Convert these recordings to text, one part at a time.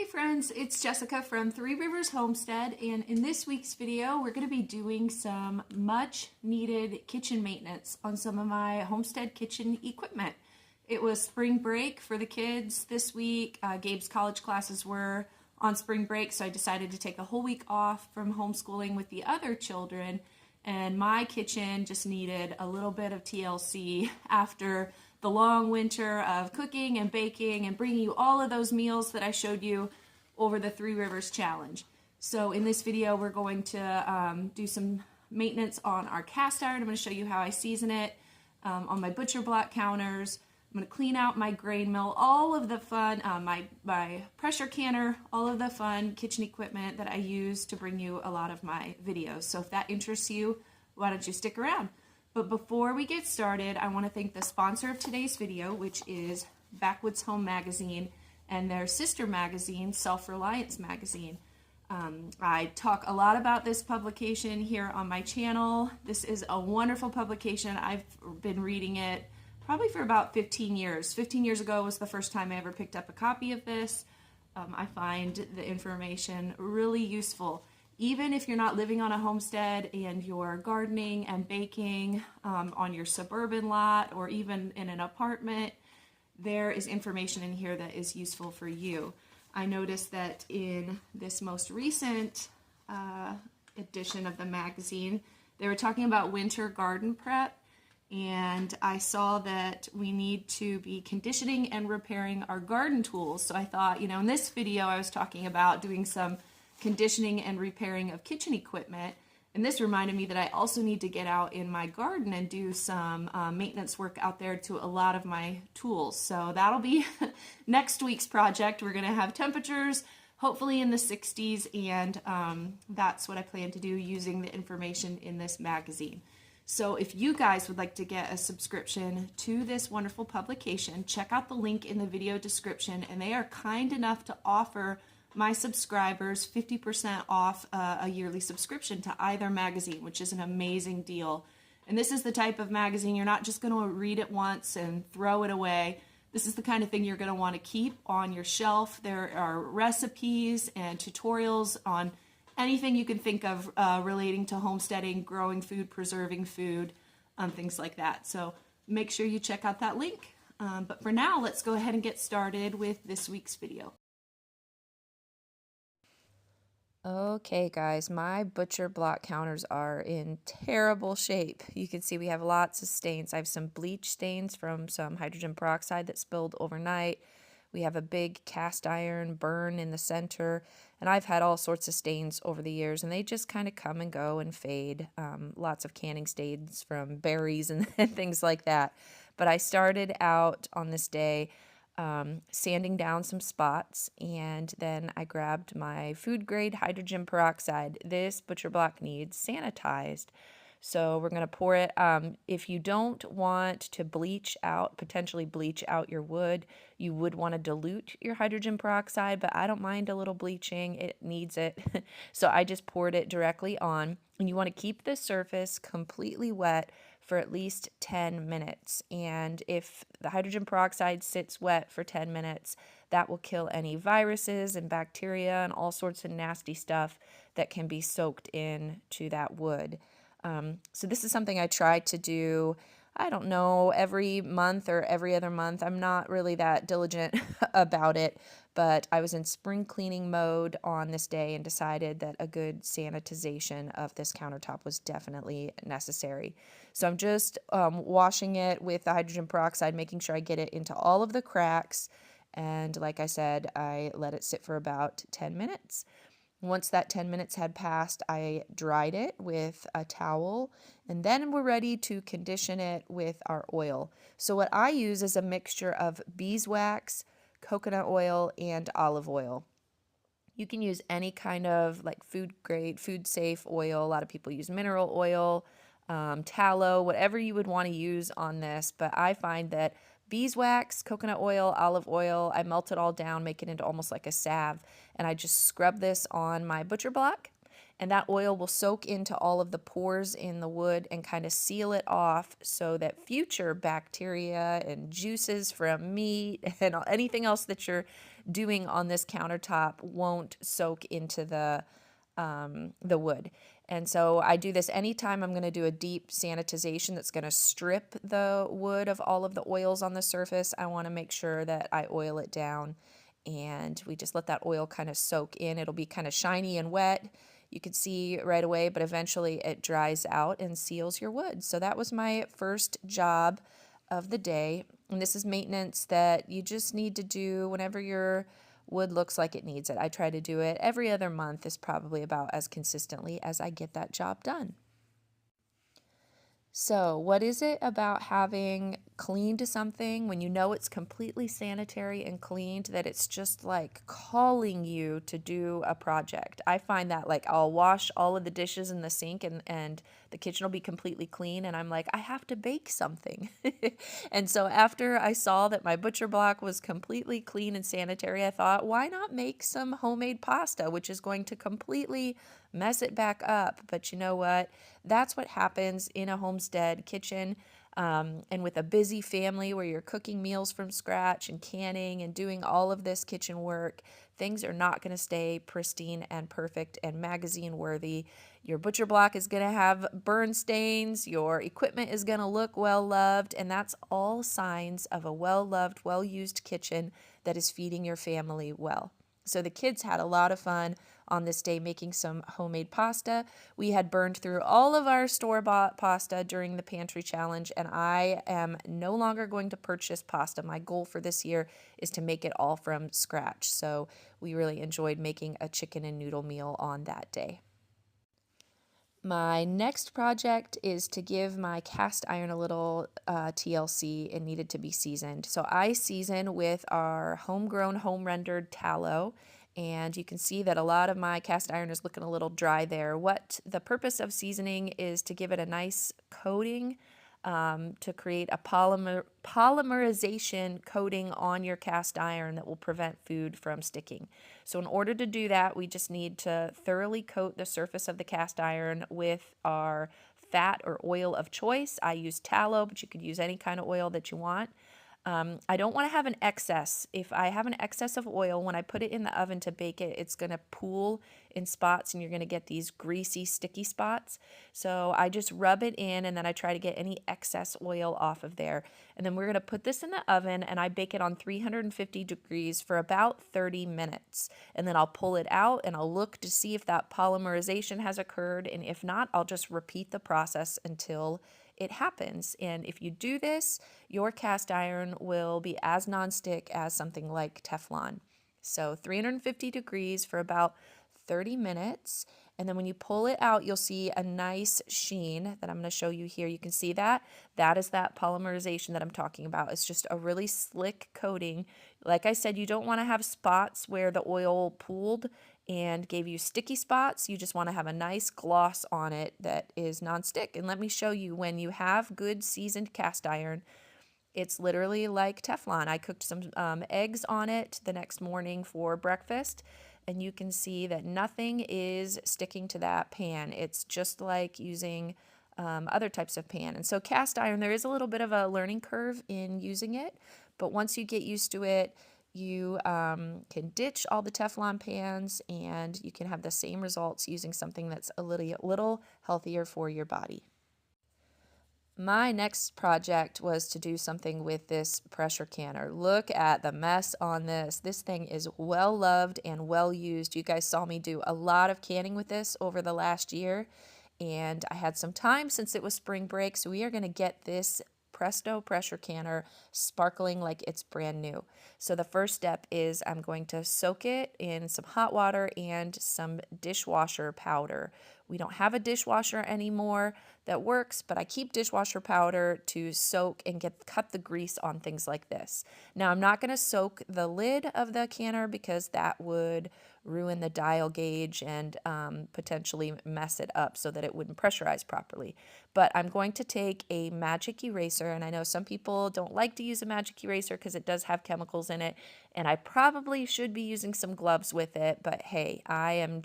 friends, it's Jessica from Three Rivers Homestead, and in this week's video we're going to be doing some much needed kitchen maintenance on some of my Homestead kitchen equipment. It was spring break for the kids this week. Gabe's college classes were on spring break, so I decided to take a whole week off from homeschooling with the other children, and my kitchen just needed a little bit of TLC after the long winter of cooking and baking and bringing you all of those meals that I showed you over the Three Rivers Challenge. So in this video we're going to do some maintenance on our cast iron. I'm going to show you how I season it, on my butcher block counters. I'm going to clean out my grain mill, all of the fun, my pressure canner, all of the fun kitchen equipment that I use to bring you a lot of my videos. So if that interests you, why don't you stick around? But before we get started, I want to thank the sponsor of today's video, which is Backwoods Home Magazine and their sister magazine, Self-Reliance Magazine. I talk a lot about this publication here on my channel. This is a wonderful publication. I've been reading it probably for about 15 years. 15 years ago was the first time I ever picked up a copy of this. I find the information really useful. Even if you're not living on a homestead and you're gardening and baking on your suburban lot or even in an apartment, there is information in here that is useful for you. I noticed that in this most recent edition of the magazine, they were talking about winter garden prep, and I saw that we need to be conditioning and repairing our garden tools. So I thought, you know, in this video I was talking about doing some conditioning and repairing of kitchen equipment, and this reminded me that I also need to get out in my garden and do some maintenance work out there to a lot of my tools. So that'll be next week's project. We're going to have temperatures hopefully in the 60s, and that's what I plan to do using the information in this magazine. So if you guys would like to get a subscription to this wonderful publication, check out the link in the video description, and they are kind enough to offer my subscribers 50% off a yearly subscription to either magazine, which is an amazing deal. And this is the type of magazine you're not just going to read it once and throw it away. This is the kind of thing you're going to want to keep on your shelf. There are recipes and tutorials on anything you can think of relating to homesteading, growing food, preserving food, things like that. So make sure you check out that link. But for now, let's go ahead and get started with this week's video. Okay guys, my butcher block counters are in terrible shape. You can see we have lots of stains. I have some bleach stains from some hydrogen peroxide that spilled overnight. We have a big cast iron burn in the center, and I've had all sorts of stains over the years, and they just kind of come and go and fade. Lots of canning stains from berries and things like that. But I started out on this day sanding down some spots, and then I grabbed my food grade hydrogen peroxide. This butcher block needs sanitized, so we're going to pour it. If you don't want to potentially bleach out your wood, you would want to dilute your hydrogen peroxide, but I don't mind a little bleaching. It needs it. So I just poured it directly on, and you want to keep the surface completely wet for at least 10 minutes. And if the hydrogen peroxide sits wet for 10 minutes, that will kill any viruses and bacteria and all sorts of nasty stuff that can be soaked into that wood. So this is something I try to do, I don't know, every month or every other month. I'm not really that diligent about it, but I was in spring cleaning mode on this day and decided that a good sanitization of this countertop was definitely necessary. So I'm just washing it with the hydrogen peroxide, making sure I get it into all of the cracks, and like I said, I let it sit for about 10 minutes. Once that 10 minutes had passed, I dried it with a towel, and then we're ready to condition it with our oil. So what I use is a mixture of beeswax, coconut oil, and olive oil. You can use any kind of like food grade, food safe oil. A lot of people use mineral oil, tallow, whatever you would want to use on this, but I find that beeswax, coconut oil, olive oil, I melt it all down, make it into almost like a salve, and I just scrub this on my butcher block, and that oil will soak into all of the pores in the wood and kind of seal it off so that future bacteria and juices from meat and anything else that you're doing on this countertop won't soak into the wood. And so I do this anytime I'm going to do a deep sanitization that's going to strip the wood of all of the oils on the surface. I want to make sure that I oil it down, and we just let that oil kind of soak in. It'll be kind of shiny and wet. You can see right away, but eventually it dries out and seals your wood. So that was my first job of the day. And this is maintenance that you just need to do whenever your wood looks like it needs it. I try to do it every other month, is probably about as consistently as I get that job done. So, what is it about having cleaned something when you know it's completely sanitary and cleaned that it's just like calling you to do a project? I find that like I'll wash all of the dishes in the sink, and the kitchen will be completely clean, and I'm like, I have to bake something. And so after I saw that my butcher block was completely clean and sanitary, I thought, why not make some homemade pasta, which is going to completely mess it back up. But you know what? That's what happens in a homestead kitchen, and with a busy family where you're cooking meals from scratch and canning and doing all of this kitchen work. Things are not going to stay pristine and perfect and magazine worthy. Your butcher block is going to have burn stains. Your equipment is going to look well loved. And that's all signs of a well loved, well used kitchen that is feeding your family well. So the kids had a lot of fun on this day making some homemade pasta. We had burned through all of our store-bought pasta during the pantry challenge, and I am no longer going to purchase pasta. My goal for this year is to make it all from scratch. So we really enjoyed making a chicken and noodle meal on that day. My next project is to give my cast iron a little TLC. It needed to be seasoned. So I season with our homegrown, home-rendered tallow. And you can see that a lot of my cast iron is looking a little dry there. What the purpose of seasoning is to give it a nice coating, to create a polymerization coating on your cast iron that will prevent food from sticking. So in order to do that, we just need to thoroughly coat the surface of the cast iron with our fat or oil of choice. I use tallow, but you could use any kind of oil that you want. I don't want to have an excess. If I have an excess of oil, when I put it in the oven to bake it, it's going to pool in spots and you're going to get these greasy, sticky spots. So I just rub it in and then I try to get any excess oil off of there. And then we're going to put this in the oven and I bake it on 350 degrees for about 30 minutes. And then I'll pull it out and I'll look to see if that polymerization has occurred. And if not, I'll just repeat the process until it happens. And if you do this, your cast iron will be as nonstick as something like Teflon. So 350 degrees for about 30 minutes. And then when you pull it out, you'll see a nice sheen that I'm going to show you here. You can see that. That is that polymerization that I'm talking about. It's just a really slick coating. Like I said, you don't want to have spots where the oil pooled and gave you sticky spots. You just want to have a nice gloss on it that is nonstick. And let me show you, when you have good seasoned cast iron, it's literally like Teflon. I cooked some eggs on it the next morning for breakfast, and you can see that nothing is sticking to that pan. It's just like using other types of pan. And so cast iron, there is a little bit of a learning curve in using it, but once you get used to it, you can ditch all the Teflon pans and you can have the same results using something that's a little healthier for your body. My next project was to do something with this pressure canner. Look at the mess on this. This thing is well loved and well used. You guys saw me do a lot of canning with this over the last year, and I had some time since it was spring break, so we are going to get this Presto pressure canner sparkling like it's brand new. So the first step is I'm going to soak it in some hot water and some dishwasher powder. We don't have a dishwasher anymore that works, but I keep dishwasher powder to soak and cut the grease on things like this. Now I'm not going to soak the lid of the canner because that would ruin the dial gauge and potentially mess it up so that it wouldn't pressurize properly. But I'm going to take a magic eraser, and I know some people don't like to use a magic eraser because it does have chemicals in it, and I probably should be using some gloves with it, but hey, I am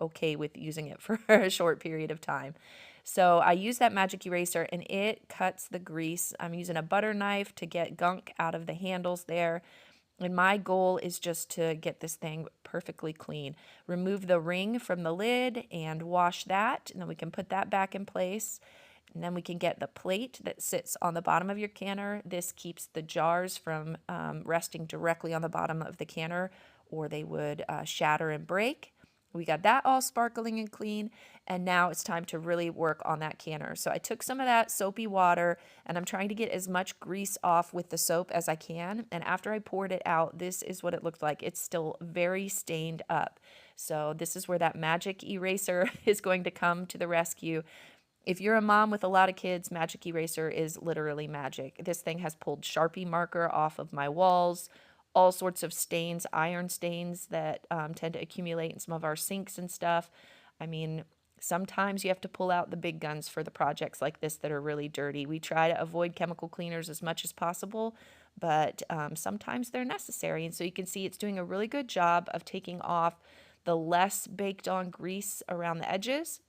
okay with using it for a short period of time. So I use that magic eraser and it cuts the grease. I'm using a butter knife to get gunk out of the handles there. And my goal is just to get this thing perfectly clean. Remove the ring from the lid and wash that, and then we can put that back in place. And then we can get the plate that sits on the bottom of your canner. This keeps the jars from resting directly on the bottom of the canner, or they would shatter and break. We got that all sparkling and clean, and now it's time to really work on that canner. So I took some of that soapy water, and I'm trying to get as much grease off with the soap as I can. And after I poured it out, this is what it looked like. It's still very stained up. So this is where that magic eraser is going to come to the rescue. If you're a mom with a lot of kids, Magic Eraser is literally magic. This thing has pulled Sharpie marker off of my walls, all sorts of stains, iron stains that tend to accumulate in some of our sinks and stuff. I mean, sometimes you have to pull out the big guns for the projects like this that are really dirty. We try to avoid chemical cleaners as much as possible, but sometimes they're necessary. And so you can see it's doing a really good job of taking off the less baked on grease around the edges.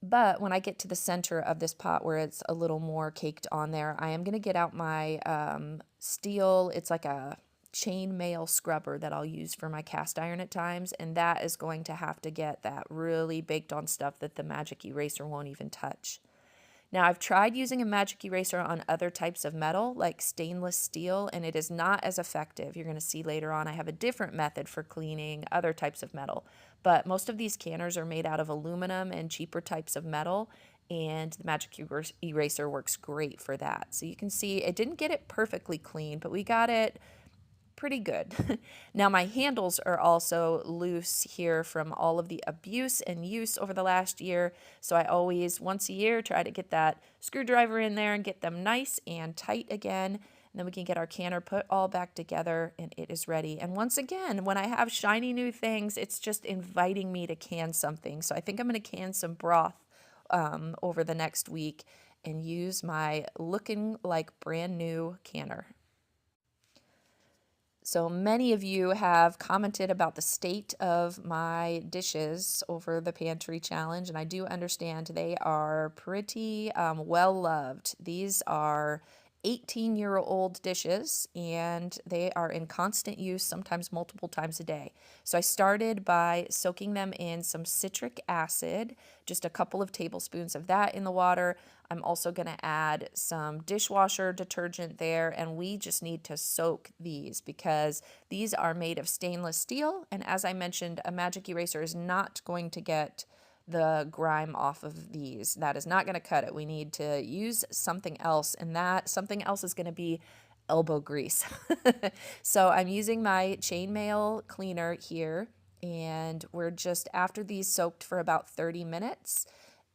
But when I get to the center of this pot where it's a little more caked on there, I am going to get out my steel, it's like a chain mail scrubber that I'll use for my cast iron at times, and that is going to have to get that really baked on stuff that the magic eraser won't even touch. Now, I've tried using a magic eraser on other types of metal, like stainless steel, and it is not as effective. You're going to see later on I have a different method for cleaning other types of metal. But most of these canners are made out of aluminum and cheaper types of metal, and the magic eraser works great for that. So you can see it didn't get it perfectly clean, but we got it pretty good. Now my handles are also loose here from all of the abuse and use over the last year. So I always, once a year, try to get that screwdriver in there and get them nice and tight again. And then we can get our canner put all back together and it is ready. And once again, when I have shiny new things, it's just inviting me to can something. So I think I'm going to can some broth over the next week and use my looking like brand new canner. So many of you have commented about the state of my dishes over the pantry challenge, and I do understand they are pretty well loved. These are 18-year-old dishes, and they are in constant use, sometimes multiple times a day. So I started by soaking them in some citric acid, just a couple of tablespoons of that in the water. I'm also going to add some dishwasher detergent there, and we just need to soak these because these are made of stainless steel, and as I mentioned, a magic eraser is not going to get the grime off of these. That is not going to cut it. We need to use something else, and that something else is going to be elbow grease. So I'm using my chainmail cleaner here, and we're just after these soaked for about 30 minutes.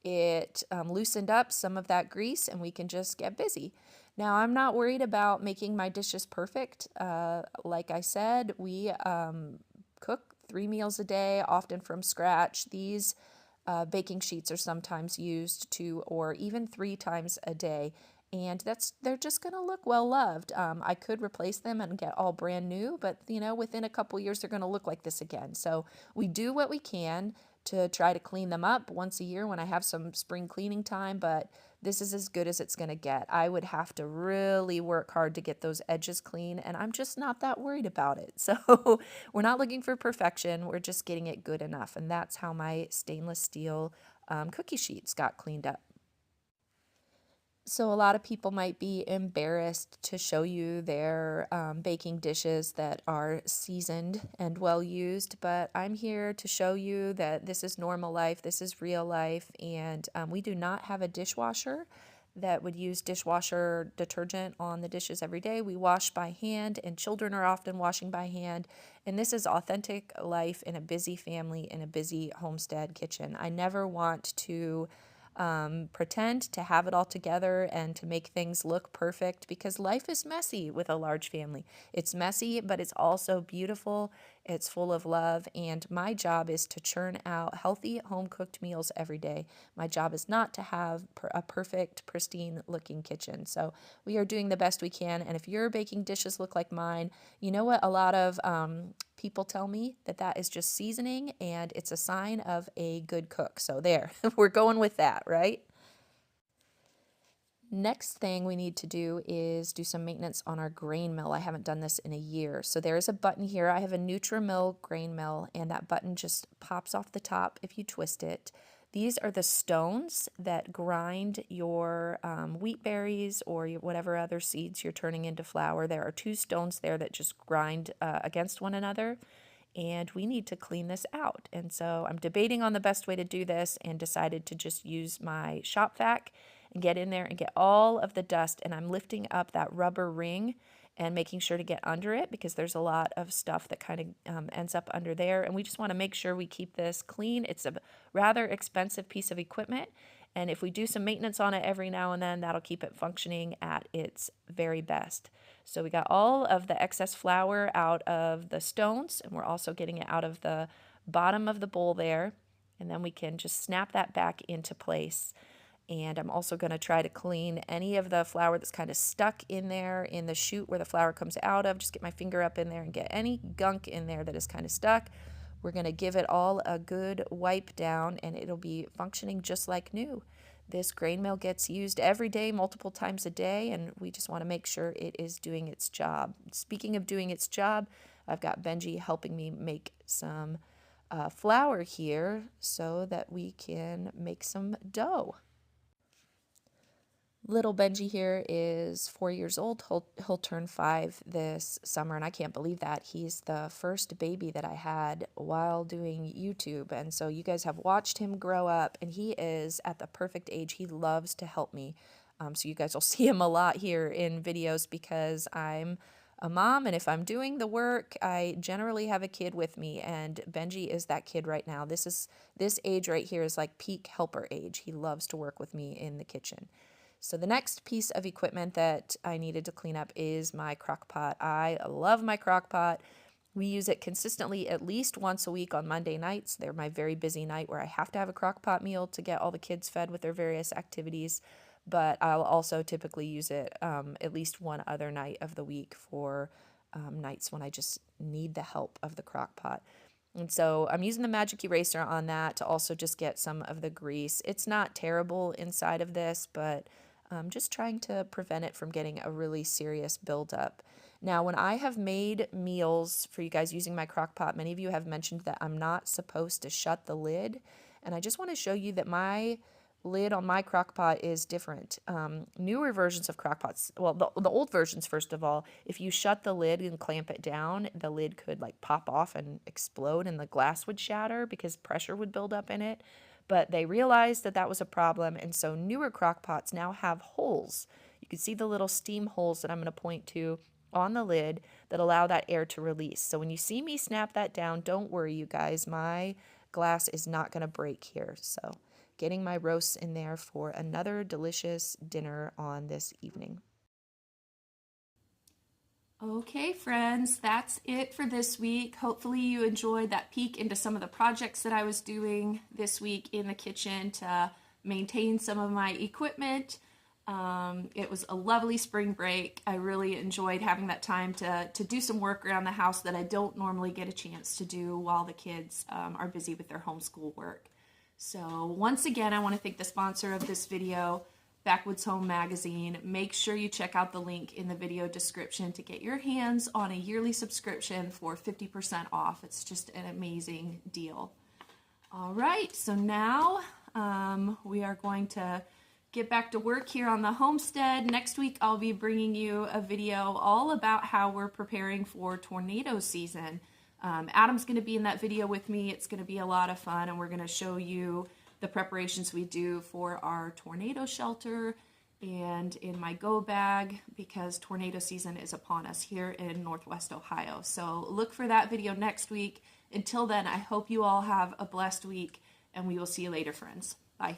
It loosened up some of that grease, and we can just get busy. Now, I'm not worried about making my dishes perfect. Like I said, we cook 3 meals a day, often from scratch. These baking sheets are sometimes used 2 or even 3 times a day, and they're just going to look well loved. I could replace them and get all brand new, but within a couple years they're going to look like this again. So we do what we can to try to clean them up once a year when I have some spring cleaning time, but this is as good as it's going to get. I would have to really work hard to get those edges clean, and I'm just not that worried about it. So we're not looking for perfection. We're just getting it good enough, and that's how my stainless steel cookie sheets got cleaned up. So a lot of people might be embarrassed to show you their baking dishes that are seasoned and well used, but I'm here to show you that this is normal life, this is real life, and we do not have a dishwasher that would use dishwasher detergent on the dishes every day. We wash by hand, and children are often washing by hand, and this is authentic life in a busy family in a busy homestead kitchen. I never want to pretend to have it all together and to make things look perfect because life is messy with a large family. It's messy, but it's also beautiful. It's full of love, and my job is to churn out healthy home-cooked meals every day. My job is not to have a perfect, pristine-looking kitchen. So we are doing the best we can, and if your baking dishes look like mine, you know what? A lot of people tell me that is just seasoning, and it's a sign of a good cook. So there, we're going with that, right? Next thing we need to do is do some maintenance on our grain mill. I haven't done this in a year. So there is a button here. I have a Nutri-Mill grain mill, and that button just pops off the top if you twist it. These are the stones that grind your wheat berries or whatever other seeds you're turning into flour. There are two stones there that just grind against one another, and we need to clean this out. And so I'm debating on the best way to do this and decided to just use my shop vac and get in there and get all of the dust. And I'm lifting up that rubber ring and making sure to get under it because there's a lot of stuff that kind of ends up under there. And we just want to make sure we keep this clean. It's a rather expensive piece of equipment. And if we do some maintenance on it every now and then, that'll keep it functioning at its very best. So we got all of the excess flour out of the stones, and we're also getting it out of the bottom of the bowl there. And then we can just snap that back into place. And I'm also going to try to clean any of the flour that's kind of stuck in there in the chute where the flour comes out of. Just get my finger up in there and get any gunk in there that is kind of stuck. We're going to give it all a good wipe down, and it'll be functioning just like new. This grain mill gets used every day, multiple times a day, and we just want to make sure it is doing its job. Speaking of doing its job, I've got Benji helping me make some flour here so that we can make some dough. Little Benji here is 4 years old. He'll turn 5 this summer, and I can't believe that. He's the first baby that I had while doing YouTube, and so you guys have watched him grow up, and he is at the perfect age. He loves to help me, so you guys will see him a lot here in videos because I'm a mom, and if I'm doing the work, I generally have a kid with me, and Benji is that kid right now. This age right here is like peak helper age. He loves to work with me in the kitchen. So the next piece of equipment that I needed to clean up is my Crockpot. I love my Crockpot. We use it consistently at least once a week on Monday nights. They're my very busy night where I have to have a Crockpot meal to get all the kids fed with their various activities. But I'll also typically use it at least one other night of the week for nights when I just need the help of the Crockpot. And so I'm using the magic eraser on that to also just get some of the grease. It's not terrible inside of this, but just trying to prevent it from getting a really serious buildup. Now, when I have made meals for you guys using my Crockpot, many of you have mentioned that I'm not supposed to shut the lid. And I just want to show you that my lid on my Crockpot is different. Newer versions of Crockpots, well, the old versions, first of all, if you shut the lid and clamp it down, the lid could like pop off and explode and the glass would shatter because pressure would build up in it. But they realized that that was a problem, and so newer Crockpots now have holes. You can see the little steam holes that I'm going to point to on the lid that allow that air to release. So when you see me snap that down, don't worry, you guys. My glass is not going to break here. So getting my roasts in there for another delicious dinner on this evening. Okay, friends, that's it for this week. Hopefully you enjoyed that peek into some of the projects that I was doing this week in the kitchen to maintain some of my equipment. It was a lovely spring break. I really enjoyed having that time to do some work around the house that I don't normally get a chance to do while the kids are busy with their homeschool work. So once again, I want to thank the sponsor of this video, Backwoods Home Magazine. Make sure you check out the link in the video description to get your hands on a yearly subscription for 50% off. It's just an amazing deal. All right, so now we are going to get back to work here on the homestead. Next week, I'll be bringing you a video all about how we're preparing for tornado season. Adam's going to be in that video with me. It's going to be a lot of fun, and we're going to show you the preparations we do for our tornado shelter and in my go bag because tornado season is upon us here in Northwest Ohio. So look for that video next week. Until then, I hope you all have a blessed week, and we will see you later, friends. Bye.